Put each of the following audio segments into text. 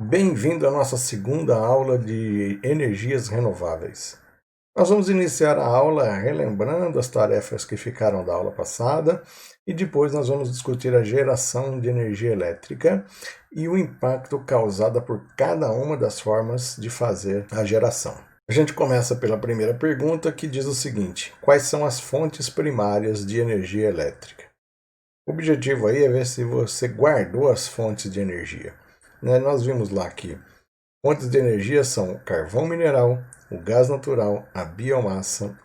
Bem-vindo à nossa segunda aula de energias renováveis. Nós vamos iniciar a aula relembrando as tarefas que ficaram da aula passada e depois nós vamos discutir a geração de energia elétrica e o impacto causado por cada uma das formas de fazer a geração. A gente começa pela primeira pergunta, que diz o seguinte: quais são as fontes primárias de energia elétrica? O objetivo aí é ver se você guardou as fontes de energia. Nós vimos lá que fontes de energia são o carvão mineral, o gás natural, a biomassa,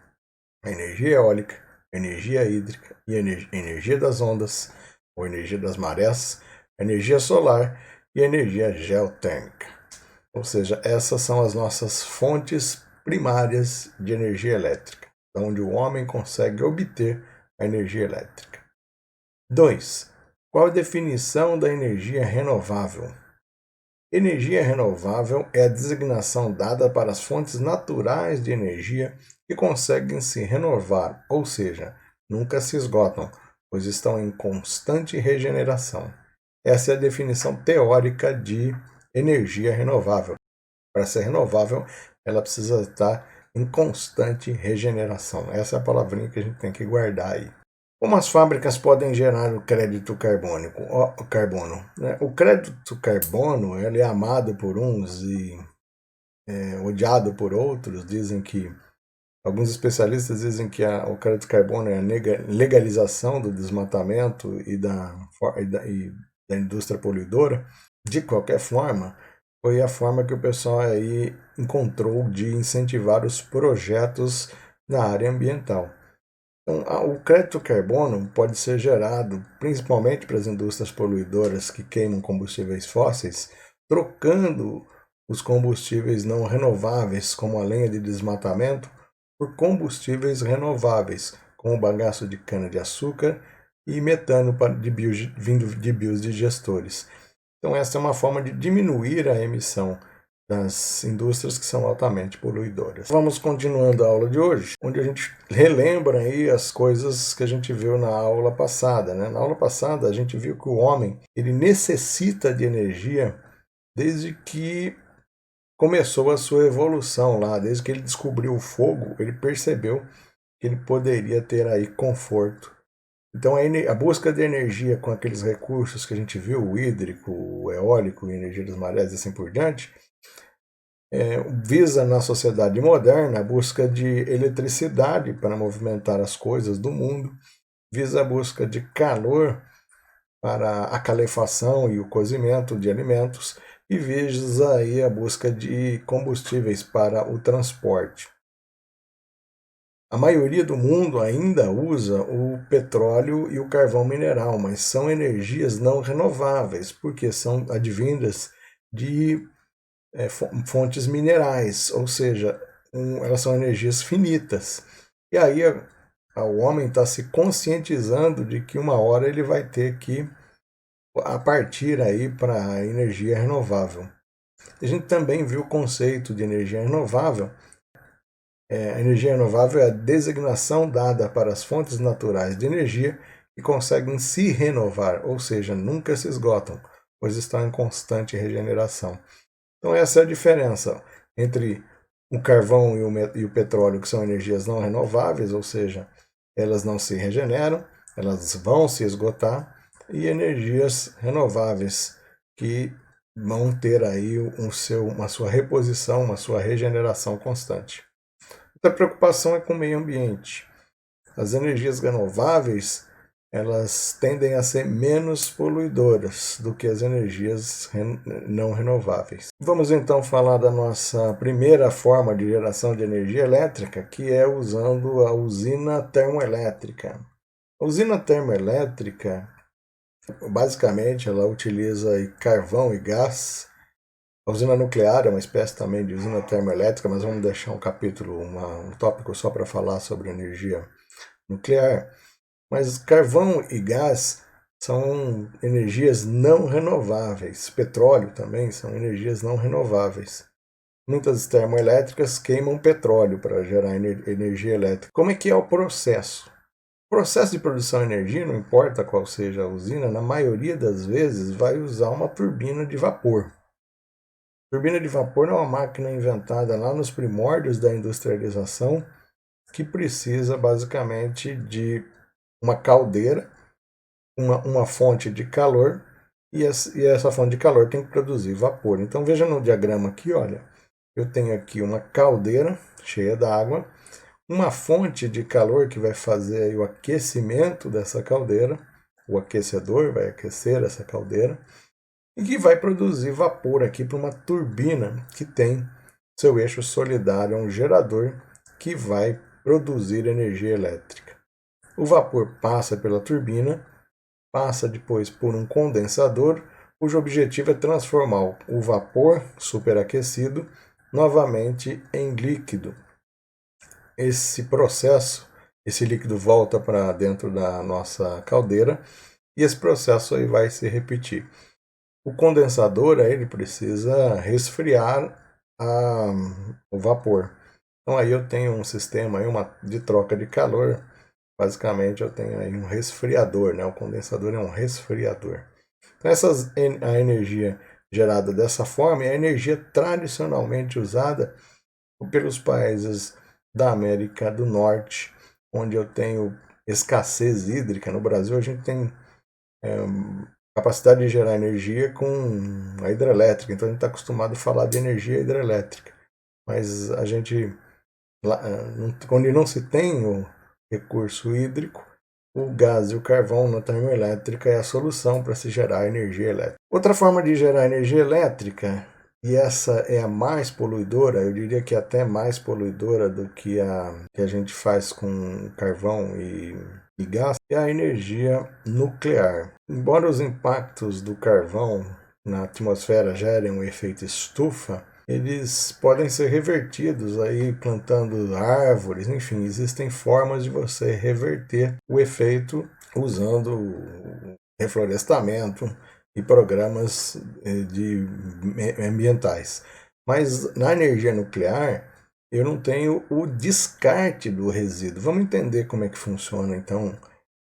a energia eólica, a energia hídrica e a energia das ondas, ou energia das marés, a energia solar e a energia geotérmica. Ou seja, essas são as nossas fontes primárias de energia elétrica, onde o homem consegue obter a energia elétrica. 2. Qual a definição da energia renovável? Energia renovável é a designação dada para as fontes naturais de energia que conseguem se renovar, ou seja, nunca se esgotam, pois estão em constante regeneração. Essa é a definição teórica de energia renovável. Para ser renovável, ela precisa estar em constante regeneração. Essa é a palavrinha que a gente tem que guardar aí. Como as fábricas podem gerar o crédito carbono? O crédito carbono ele é amado por uns e odiado por outros. Alguns especialistas dizem que o crédito carbono é a legalização do desmatamento e da indústria poluidora. De qualquer forma, foi a forma que o pessoal aí encontrou de incentivar os projetos na área ambiental. Então, o crédito carbono pode ser gerado principalmente para as indústrias poluidoras que queimam combustíveis fósseis, trocando os combustíveis não renováveis, como a lenha de desmatamento, por combustíveis renováveis, como o bagaço de cana-de-açúcar e metano vindo de biodigestores. Então, essa é uma forma de diminuir a emissão das indústrias que são altamente poluidoras. Vamos continuando a aula de hoje, onde a gente relembra aí as coisas que a gente viu na aula passada. Na aula passada a gente viu que o homem ele necessita de energia desde que começou a sua evolução lá, desde que ele descobriu o fogo, ele percebeu que ele poderia ter aí conforto. Então a busca de energia com aqueles recursos que a gente viu, o hídrico, o eólico, a energia das marés e assim por diante, visa na sociedade moderna a busca de eletricidade para movimentar as coisas do mundo, visa a busca de calor para a calefação e o cozimento de alimentos e visa aí a busca de combustíveis para o transporte. A maioria do mundo ainda usa o petróleo e o carvão mineral, mas são energias não renováveis, porque são advindas de fontes minerais, ou seja, elas são energias finitas. E aí o homem está se conscientizando de que uma hora ele vai ter que partir aí para a energia renovável. A gente também viu o conceito de energia renovável. A energia renovável é a designação dada para as fontes naturais de energia que conseguem se renovar, ou seja, nunca se esgotam, pois estão em constante regeneração. Então essa é a diferença entre o carvão e o petróleo, que são energias não renováveis, ou seja, elas não se regeneram, elas vão se esgotar, e energias renováveis, que vão ter aí uma sua reposição, uma sua regeneração constante. Outra preocupação é com o meio ambiente. As energias renováveis elas tendem a ser menos poluidoras do que as energias não renováveis. Vamos então falar da nossa primeira forma de geração de energia elétrica, que é usando a usina termoelétrica. A usina termoelétrica, basicamente, ela utiliza carvão e gás. A usina nuclear é uma espécie também de usina termoelétrica, mas vamos deixar um capítulo, um tópico só para falar sobre energia nuclear. Mas carvão e gás são energias não renováveis. Petróleo também são energias não renováveis. Muitas termoelétricas queimam petróleo para gerar energia elétrica. Como é que é o processo? O processo de produção de energia, não importa qual seja a usina, na maioria das vezes vai usar uma turbina de vapor. Turbina de vapor é uma máquina inventada lá nos primórdios da industrialização, que precisa basicamente de uma caldeira, uma fonte de calor, e essa fonte de calor tem que produzir vapor. Então veja no diagrama aqui, olha, eu tenho aqui uma caldeira cheia d'água, uma fonte de calor que vai fazer aí o aquecimento dessa caldeira, o aquecedor vai aquecer essa caldeira, e que vai produzir vapor aqui para uma turbina que tem seu eixo solidário, um gerador que vai produzir energia elétrica. O vapor passa pela turbina, passa depois por um condensador, cujo objetivo é transformar o vapor superaquecido novamente em líquido. Esse processo, esse líquido volta para dentro da nossa caldeira e esse processo aí vai se repetir. O condensador aí, ele precisa resfriar o vapor. Então aí eu tenho um sistema aí, de troca de calor. Basicamente eu tenho aí um resfriador, né? O condensador é um resfriador. Então a energia gerada dessa forma é a energia tradicionalmente usada pelos países da América do Norte, onde eu tenho escassez hídrica. No Brasil a gente tem capacidade de gerar energia com a hidrelétrica, então a gente está acostumado a falar de energia hidrelétrica, mas a gente, onde não se tem o recurso hídrico, o gás e o carvão na termoelétrica é a solução para se gerar energia elétrica. Outra forma de gerar energia elétrica, e essa é a mais poluidora, eu diria que é até mais poluidora do que a gente faz com carvão e gás, é a energia nuclear. Embora os impactos do carvão na atmosfera gerem um efeito estufa, eles podem ser revertidos aí plantando árvores, enfim, existem formas de você reverter o efeito usando reflorestamento e programas ambientais. Mas na energia nuclear, eu não tenho o descarte do resíduo. Vamos entender como é que funciona, então,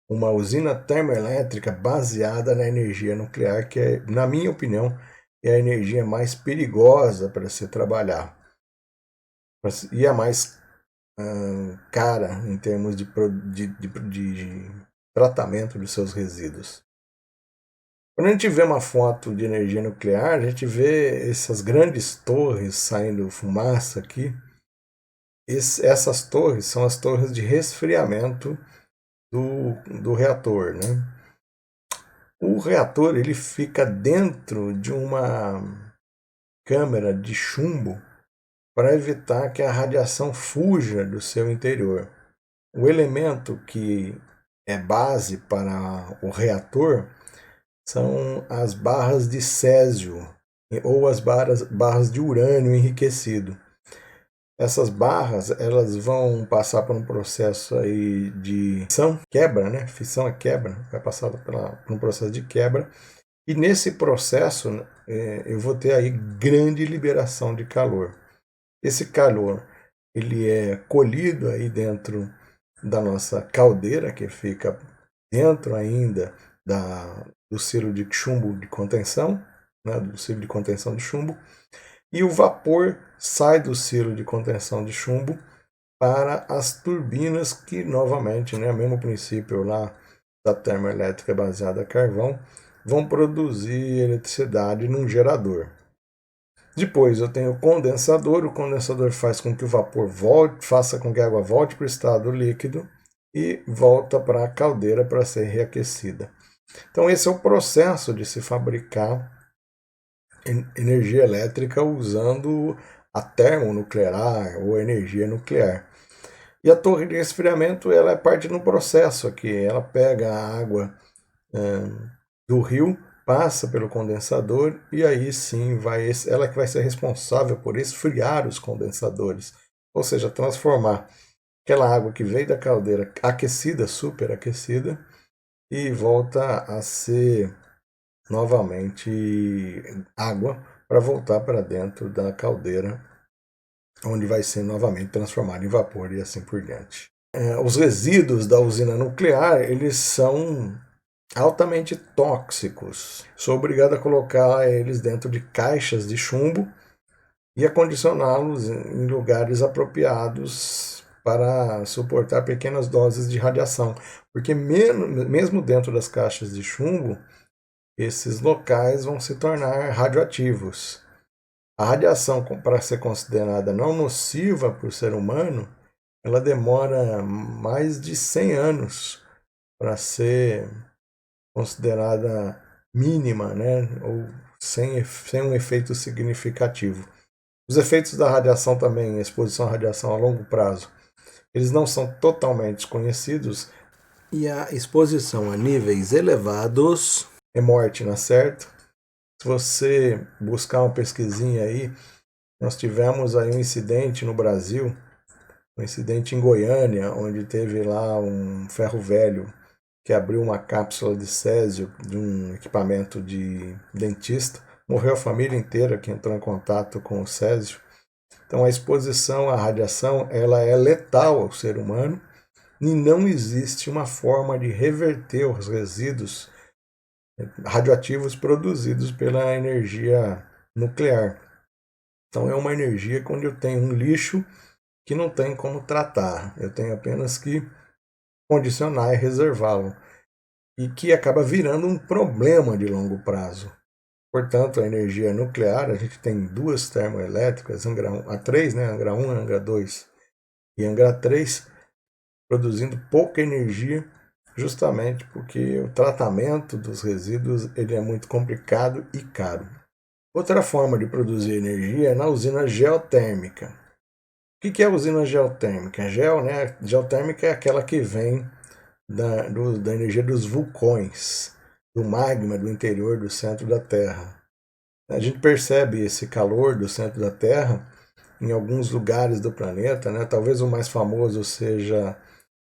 uma usina termoelétrica baseada na energia nuclear, que é, na minha opinião, é a energia mais perigosa para se trabalhar. E a mais cara em termos de tratamento dos seus resíduos. Quando a gente vê uma foto de energia nuclear, a gente vê essas grandes torres saindo fumaça aqui. Essas torres são as torres de resfriamento do reator, né? O reator ele fica dentro de uma câmara de chumbo para evitar que a radiação fuja do seu interior. O elemento que é base para o reator são as barras de césio ou as barras de urânio enriquecido. Essas barras elas vão passar por um processo aí de fissão, quebra, né? Fissão é quebra, vai passar por um processo de quebra. E nesse processo eu vou ter aí grande liberação de calor. Esse calor ele é colhido aí dentro da nossa caldeira, que fica dentro ainda do silo de chumbo de contenção, né, do silo de contenção de chumbo, e o vapor sai do silo de contenção de chumbo para as turbinas que, novamente, né, mesmo princípio lá da termoelétrica baseada a carvão, vão produzir eletricidade num gerador. Depois eu tenho o condensador faz com que o vapor faça com que a água volte para o estado líquido e volta para a caldeira para ser reaquecida. Então esse é o processo de se fabricar energia elétrica usando a termonuclear ou energia nuclear. E a torre de resfriamento ela é parte do processo aqui, ela pega a água do rio, passa pelo condensador e aí sim ela que vai ser responsável por esfriar os condensadores, ou seja, transformar aquela água que veio da caldeira aquecida, superaquecida, e volta a ser novamente água para voltar para dentro da caldeira, onde vai ser novamente transformado em vapor e assim por diante. Os resíduos da usina nuclear, eles são altamente tóxicos. Sou obrigado a colocar eles dentro de caixas de chumbo e acondicioná-los em lugares apropriados para suportar pequenas doses de radiação, porque mesmo dentro das caixas de chumbo, esses locais vão se tornar radioativos. A radiação, para ser considerada não nociva para o ser humano, ela demora mais de 100 anos para ser considerada mínima, né? Ou sem um efeito significativo. Os efeitos da radiação também, exposição à radiação a longo prazo, eles não são totalmente desconhecidos, e a exposição a níveis elevados é morte, não é certo? Se você buscar uma pesquisinha aí, nós tivemos aí um incidente no Brasil, um incidente em Goiânia, onde teve lá um ferro velho que abriu uma cápsula de césio de um equipamento de dentista. Morreu a família inteira que entrou em contato com o césio. Então a exposição à radiação ela é letal ao ser humano e não existe uma forma de reverter os resíduos radioativos produzidos pela energia nuclear. Então é uma energia onde eu tenho um lixo que não tem como tratar, eu tenho apenas que condicionar e reservá-lo, e que acaba virando um problema de longo prazo. Portanto, a energia nuclear, a gente tem duas termoelétricas, Angra 1, a 3, né, Angra 1, Angra 2 e Angra 3, produzindo pouca energia, justamente porque o tratamento dos resíduos ele é muito complicado e caro. Outra forma de produzir energia é na usina geotérmica. O que é a usina geotérmica? Geotérmica é aquela que vem da energia dos vulcões, do magma do interior do centro da Terra. A gente percebe esse calor do centro da Terra em alguns lugares do planeta, né? Talvez o mais famoso seja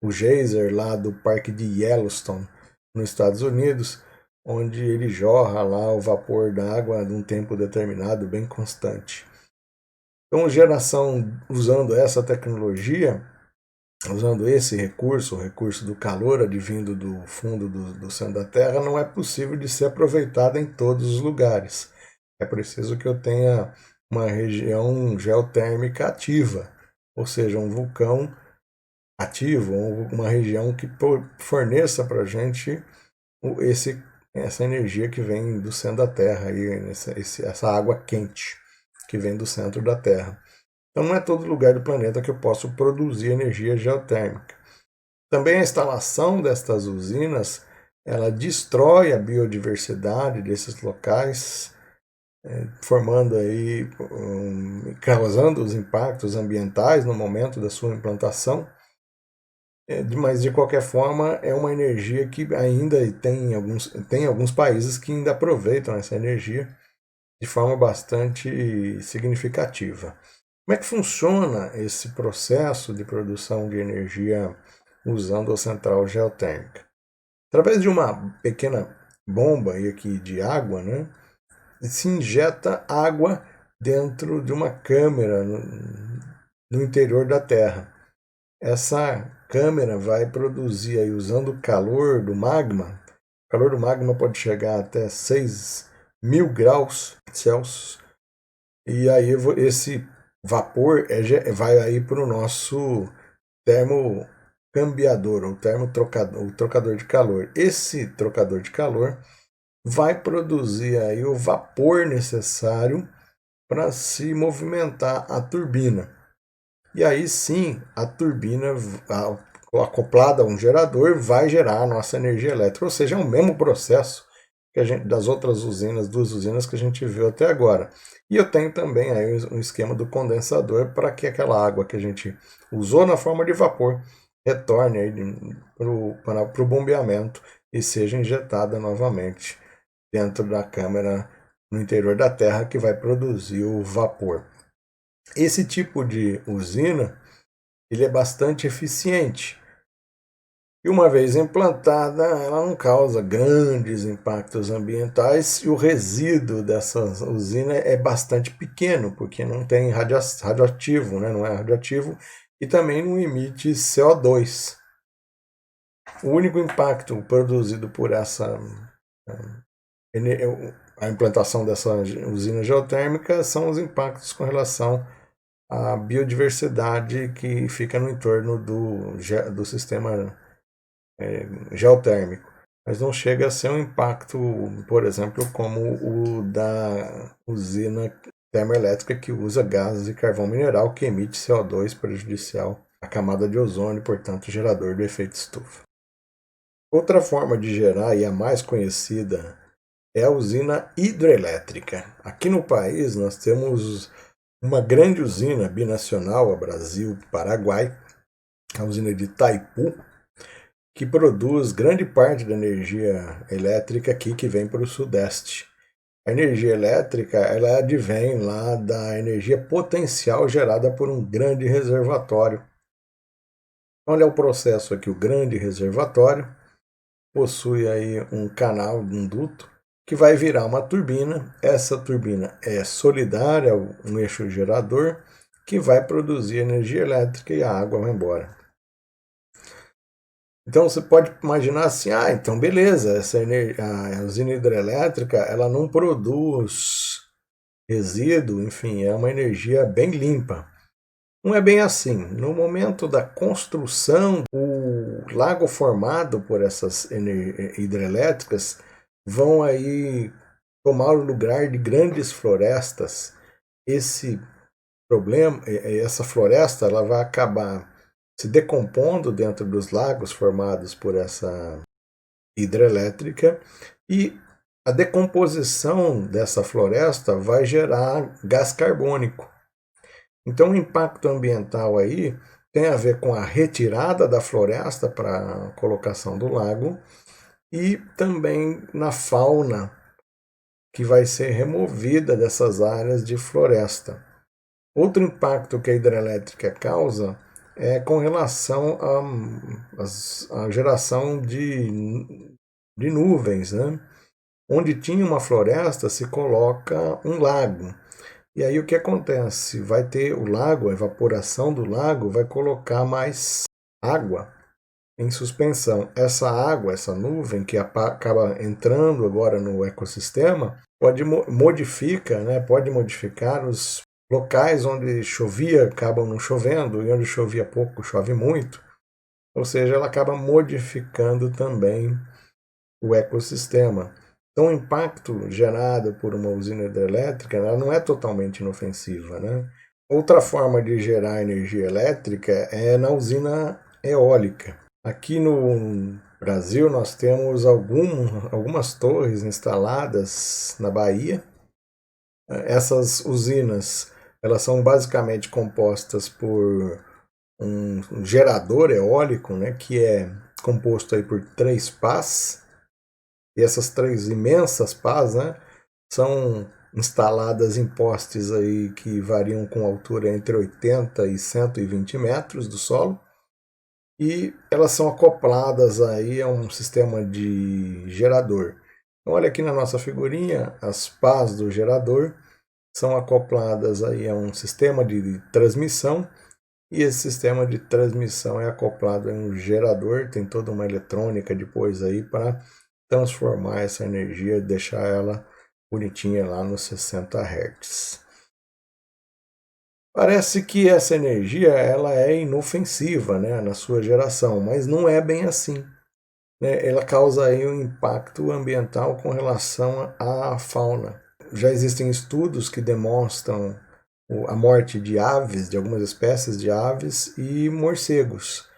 o geyser lá do Parque de Yellowstone, nos Estados Unidos, onde ele jorra lá o vapor da água de um tempo determinado, bem constante. Então, geração usando essa tecnologia, usando esse recurso, o recurso do calor advindo do fundo do centro da Terra, não é possível de ser aproveitada em todos os lugares. É preciso que eu tenha uma região geotérmica ativa, ou seja, um vulcão ativo, uma região que forneça para a gente essa energia que vem do centro da Terra, essa água quente que vem do centro da Terra. Então não é todo lugar do planeta que eu posso produzir energia geotérmica. Também a instalação destas usinas, ela destrói a biodiversidade desses locais, formando aí, causando os impactos ambientais no momento da sua implantação. Mas de qualquer forma é uma energia que ainda tem alguns países que ainda aproveitam essa energia de forma bastante significativa. Como é que funciona esse processo de produção de energia usando a central geotérmica? Através de uma pequena bomba aqui de água, né, se injeta água dentro de uma câmera no interior da Terra. Essa câmera vai produzir, aí, usando o calor do magma, o calor do magma pode chegar até 6.000 graus Celsius, e aí esse vapor vai aí para o nosso termocambiador, o trocador de calor. Esse trocador de calor vai produzir aí o vapor necessário para se movimentar a turbina. E aí sim, a turbina acoplada a um gerador vai gerar a nossa energia elétrica, ou seja, é o mesmo processo que das outras usinas, duas usinas que a gente viu até agora. E eu tenho também aí um esquema do condensador para que aquela água que a gente usou na forma de vapor retorne para o bombeamento e seja injetada novamente dentro da câmara no interior da Terra que vai produzir o vapor. Esse tipo de usina ele é bastante eficiente. E uma vez implantada, ela não causa grandes impactos ambientais e o resíduo dessa usina é bastante pequeno, porque não tem radioativo, né? Não é radioativo e também não emite CO2. O único impacto produzido por a implantação dessa usina geotérmica são os impactos com relação à biodiversidade que fica no entorno do sistema geotérmico. Mas não chega a ser um impacto, por exemplo, como o da usina termoelétrica que usa gases de carvão mineral que emite CO2 prejudicial à camada de ozônio, portanto gerador do efeito estufa. Outra forma de gerar, e a mais conhecida, é a usina hidrelétrica. Aqui no país nós temos uma grande usina binacional, a Brasil e Paraguai, a usina de Itaipu, que produz grande parte da energia elétrica aqui que vem para o Sudeste. A energia elétrica ela advém lá da energia potencial gerada por um grande reservatório. Olha o processo aqui, o grande reservatório possui aí um canal, um duto, que vai virar uma turbina. Essa turbina é solidária a um eixo gerador que vai produzir energia elétrica e a água vai embora. Então você pode imaginar assim, então beleza, a usina hidrelétrica ela não produz resíduo, enfim, é uma energia bem limpa. Não é bem assim. No momento da construção, o lago formado por essas hidrelétricas vão aí tomar o lugar de grandes florestas. Esse problema, essa floresta, ela vai acabar se decompondo dentro dos lagos formados por essa hidrelétrica e a decomposição dessa floresta vai gerar gás carbônico. Então o impacto ambiental aí tem a ver com a retirada da floresta para a colocação do lago e também na fauna que vai ser removida dessas áreas de floresta. Outro impacto que a hidrelétrica causa é com relação à geração de nuvens, né? Onde tinha uma floresta se coloca um lago. E aí o que acontece? Vai ter o lago, a evaporação do lago vai colocar mais água em suspensão. Essa água, essa nuvem que acaba entrando agora no ecossistema, pode modificar os locais onde chovia, acabam não chovendo, e onde chovia pouco, chove muito. Ou seja, ela acaba modificando também o ecossistema. Então, o impacto gerado por uma usina hidrelétrica ela não é totalmente inofensiva, né? Outra forma de gerar energia elétrica é na usina eólica. Aqui no Brasil nós temos algumas torres instaladas na Bahia. Essas usinas elas são basicamente compostas por um gerador eólico, né, que é composto aí por 3 pás. E essas 3 imensas pás, né, são instaladas em postes aí que variam com altura entre 80 e 120 metros do solo. E elas são acopladas aí a um sistema de gerador. Então, olha aqui na nossa figurinha, as pás do gerador são acopladas aí a um sistema de transmissão. E esse sistema de transmissão é acoplado a um gerador, tem toda uma eletrônica depois aí para transformar essa energia e deixar ela bonitinha lá nos 60 Hz. Parece que essa energia ela é inofensiva, né, na sua geração, mas não é bem assim. Né? Ela causa aí um impacto ambiental com relação à fauna. Já existem estudos que demonstram a morte de aves, de algumas espécies de aves e morcegos.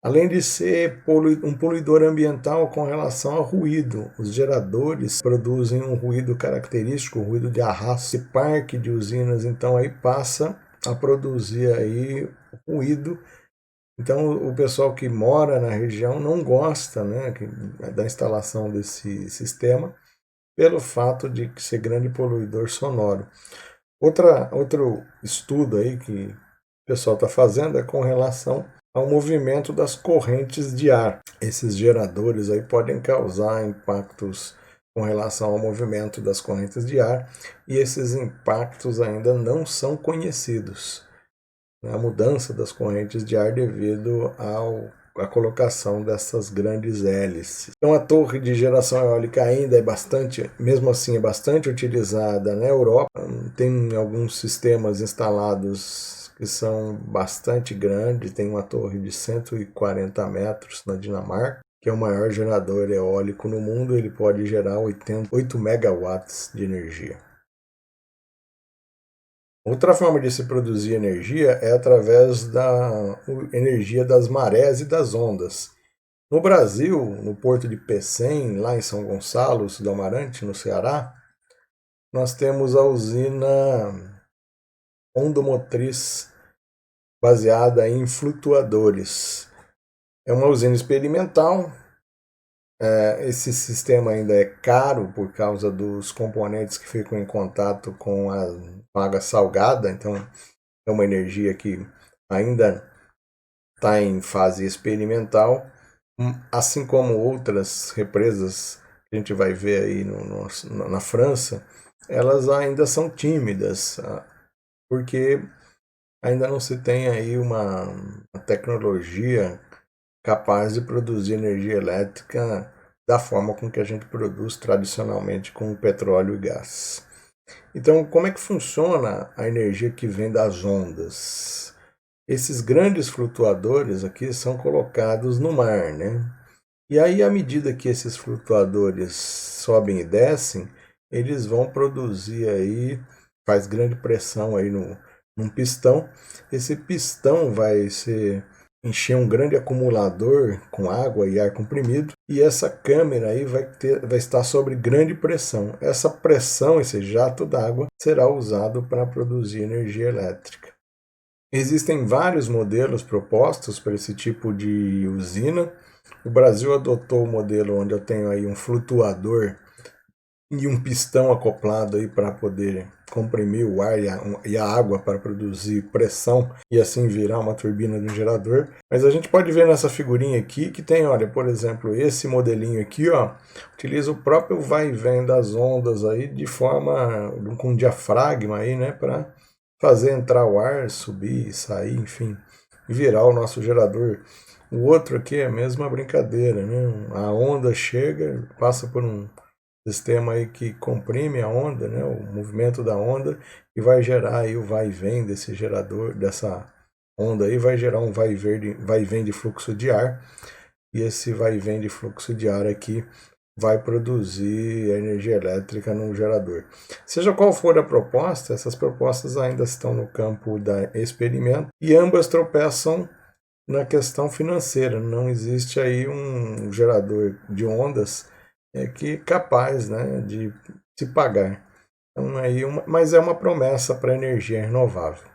Além de ser um poluidor ambiental com relação ao ruído. Os geradores produzem um ruído característico, um ruído de arrasto. Esse parque de usinas, então, aí passa a produzir aí ruído. Então, o pessoal que mora na região não gosta, né, da instalação desse sistema, pelo fato de ser grande poluidor sonoro. Outro estudo aí que o pessoal está fazendo é com relação ao movimento das correntes de ar. Esses geradores aí podem causar impactos com relação ao movimento das correntes de ar e esses impactos ainda não são conhecidos. A mudança das correntes de ar devido ao a colocação dessas grandes hélices. Então a torre de geração eólica ainda é bastante, mesmo assim, é bastante utilizada na Europa. Tem alguns sistemas instalados que são bastante grandes, tem uma torre de 140 metros na Dinamarca, que é o maior gerador eólico no mundo. Ele pode gerar 8 megawatts de energia. Outra forma de se produzir energia é através da energia das marés e das ondas. No Brasil, no porto de Pecém, lá em São Gonçalo do Amarante, no Ceará, nós temos a usina ondomotriz baseada em flutuadores. É uma usina experimental. Esse sistema ainda é caro por causa dos componentes que ficam em contato com a água salgada, então é uma energia que ainda está em fase experimental, assim como outras represas que a gente vai ver aí na França. Elas ainda são tímidas, porque ainda não se tem aí uma tecnologia capaz de produzir energia elétrica da forma com que a gente produz tradicionalmente com petróleo e gás. Então, como é que funciona a energia que vem das ondas? Esses grandes flutuadores aqui são colocados no mar, né? E aí, à medida que esses flutuadores sobem e descem, eles vão produzir aí, faz grande pressão aí num pistão. Esse pistão vai encher um grande acumulador com água e ar comprimido, e essa câmera aí vai estar sob grande pressão. Essa pressão, esse jato d'água, será usado para produzir energia elétrica. Existem vários modelos propostos para esse tipo de usina. O Brasil adotou o modelo onde eu tenho aí um flutuador e um pistão acoplado aí para poder comprimir o ar e a água para produzir pressão e assim virar uma turbina de um gerador. Mas a gente pode ver nessa figurinha aqui que tem, olha, por exemplo, esse modelinho aqui, ó, utiliza o próprio vai e vem das ondas aí de forma com diafragma aí, né, para fazer entrar o ar, subir e sair, enfim, virar o nosso gerador. O outro aqui é a mesma brincadeira, né? A onda chega, passa por um sistema aí que comprime a onda, né, o movimento da onda, e vai gerar aí o vai e vem desse gerador, dessa onda aí, vai gerar um vai e vem de fluxo de ar, e esse vai e vem de fluxo de ar aqui vai produzir energia elétrica no gerador. Seja qual for a proposta, essas propostas ainda estão no campo da experimento, e ambas tropeçam na questão financeira. Não existe aí um gerador de ondas que é capaz, né, de se pagar. Então, mas é uma promessa para a energia renovável.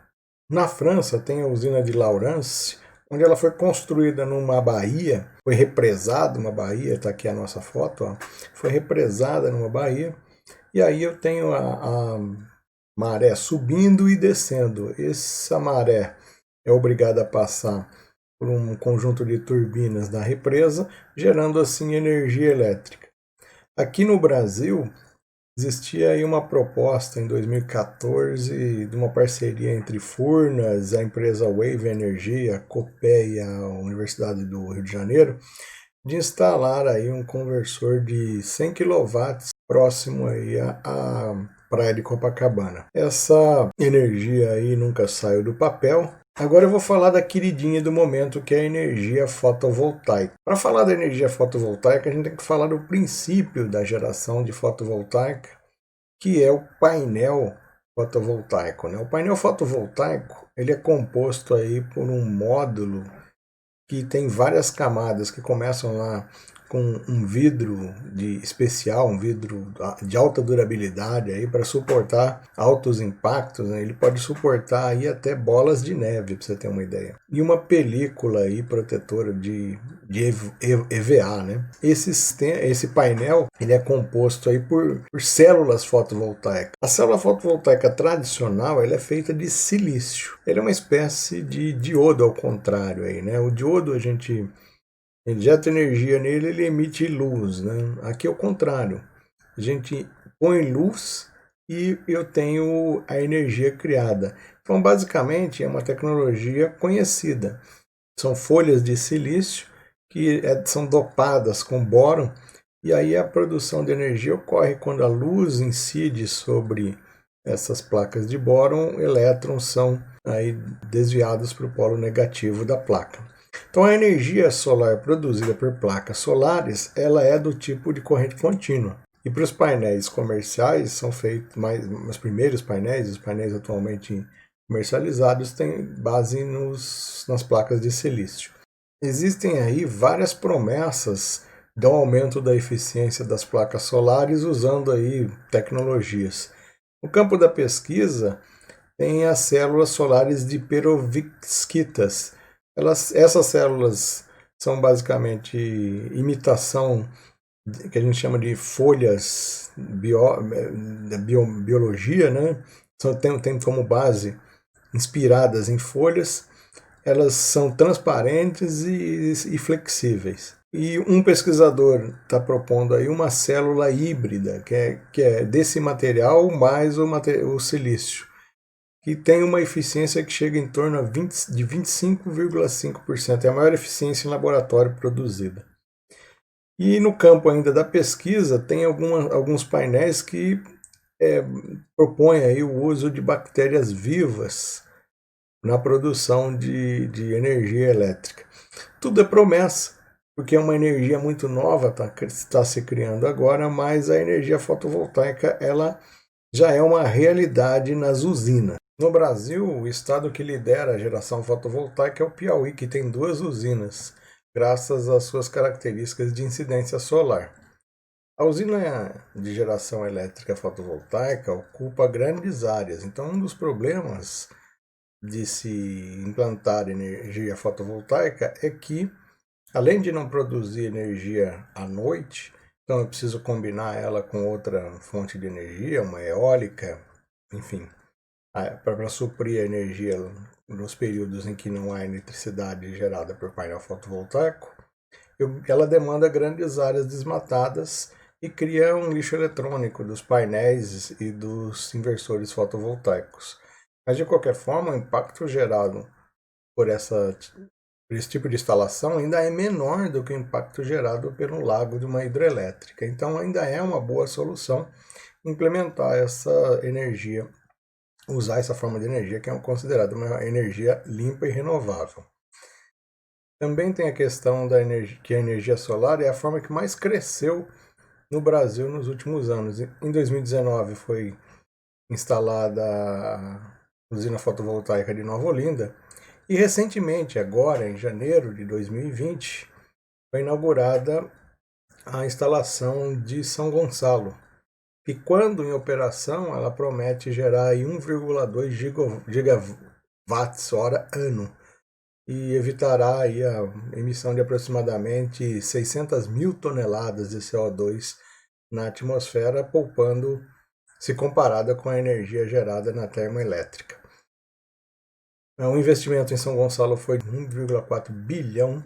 Na França tem a usina de Laurence, onde ela foi construída numa baía, foi represada uma baía, está aqui a nossa foto, ó, foi represada numa baía, e aí eu tenho a maré subindo e descendo. Essa maré é obrigada a passar por um conjunto de turbinas da represa, gerando assim energia elétrica. Aqui no Brasil, existia aí uma proposta em 2014 de uma parceria entre Furnas, a empresa Wave Energia, a Copé e a Universidade do Rio de Janeiro, de instalar aí um conversor de 100 kW próximo aí à praia de Copacabana. Essa energia aí nunca saiu do papel. Agora eu vou falar da queridinha do momento, que é a energia fotovoltaica. Para falar da energia fotovoltaica, a gente tem que falar do princípio da geração de fotovoltaica, que é o painel fotovoltaico, né? O painel fotovoltaico ele é composto aí por um módulo que tem várias camadas que começam lá com um vidro especial, um vidro de alta durabilidade aí para suportar altos impactos, né? Ele pode suportar aí até bolas de neve, para você ter uma ideia. E uma película aí protetora de EVA, né? Esse painel ele é composto aí por células fotovoltaicas. A célula fotovoltaica tradicional ela é feita de silício. Ele é uma espécie de diodo ao contrário aí, né? O diodo a gente injeta energia nele, ele emite luz, né? Aqui é o contrário. A gente põe luz e eu tenho a energia criada. Então, basicamente, é uma tecnologia conhecida. são folhas de silício que são dopadas com bóron, e aí a produção de energia ocorre quando a luz incide sobre essas placas de bóron, elétrons são aí desviados para o polo negativo da placa. Então a energia solar produzida por placas solares, ela é do tipo de corrente contínua. E para os painéis comerciais são feitos os primeiros painéis, os painéis atualmente comercializados têm base nas placas de silício. Existem aí várias promessas do aumento da eficiência das placas solares usando aí tecnologias. No campo da pesquisa, tem as células solares de perovskitas. Essas células são basicamente imitação que a gente chama de folhas da biologia, né? Tem como base inspiradas em folhas. Elas são transparentes e flexíveis. E um pesquisador está propondo aí uma célula híbrida, que é desse material mais o silício, que tem uma eficiência que chega em torno de 25,5%. É a maior eficiência em laboratório produzida. E no campo ainda da pesquisa, tem alguns painéis que propõem aí o uso de bactérias vivas na produção de energia elétrica. Tudo é promessa, porque é uma energia muito nova, está se criando agora, mas a energia fotovoltaica ela já é uma realidade nas usinas. No Brasil, o estado que lidera a geração fotovoltaica é o Piauí, que tem 2 usinas, graças às suas características de incidência solar. A usina de geração elétrica fotovoltaica ocupa grandes áreas, então um dos problemas de se implantar energia fotovoltaica é que, além de não produzir energia à noite, então eu preciso combinar ela com outra fonte de energia, uma eólica, enfim, para suprir a energia nos períodos em que não há eletricidade gerada por painel fotovoltaico. Ela demanda grandes áreas desmatadas e cria um lixo eletrônico dos painéis e dos inversores fotovoltaicos. Mas, de qualquer forma, o impacto gerado por esse tipo de instalação ainda é menor do que o impacto gerado pelo lago de uma hidrelétrica. Então, ainda é uma boa solução implementar essa energia, usar essa forma de energia que é considerada uma energia limpa e renovável. Também tem a questão da energia, que a energia solar é a forma que mais cresceu no Brasil nos últimos anos. Em 2019 foi instalada a usina fotovoltaica de Nova Olinda e recentemente, agora em janeiro de 2020, foi inaugurada a instalação de São Gonçalo, que quando em operação ela promete gerar 1,2 gigawatts-hora ano e evitará aí a emissão de aproximadamente 600 mil toneladas de CO2 na atmosfera, poupando se comparada com a energia gerada na termoelétrica. O investimento em São Gonçalo foi de 1,4 bilhão,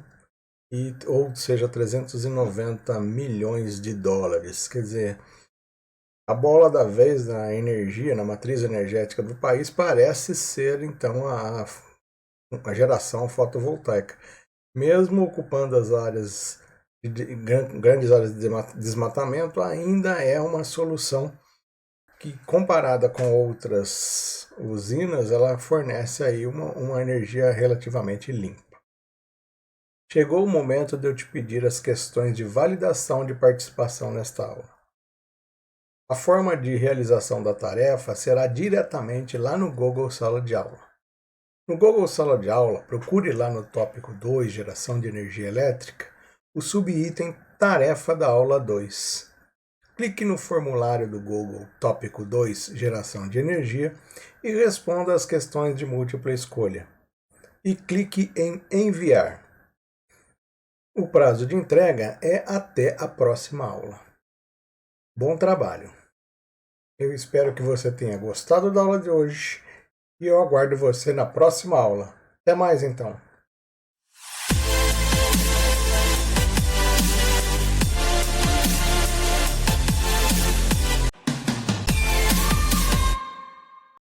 ou seja, 390 milhões de dólares. Quer dizer, a bola da vez na energia, na matriz energética do país, parece ser então a geração fotovoltaica. Mesmo ocupando as áreas grandes áreas de desmatamento, ainda é uma solução que, comparada com outras usinas, ela fornece aí uma energia relativamente limpa. Chegou o momento de eu te pedir as questões de validação de participação nesta aula. A forma de realização da tarefa será diretamente lá no Google Sala de Aula. No Google Sala de Aula, procure lá no tópico 2, Geração de Energia Elétrica, o subitem Tarefa da Aula 2. Clique no formulário do Google tópico 2, Geração de Energia, e responda as questões de múltipla escolha. E clique em Enviar. O prazo de entrega é até a próxima aula. Bom trabalho! Eu espero que você tenha gostado da aula de hoje e eu aguardo você na próxima aula. Até mais então!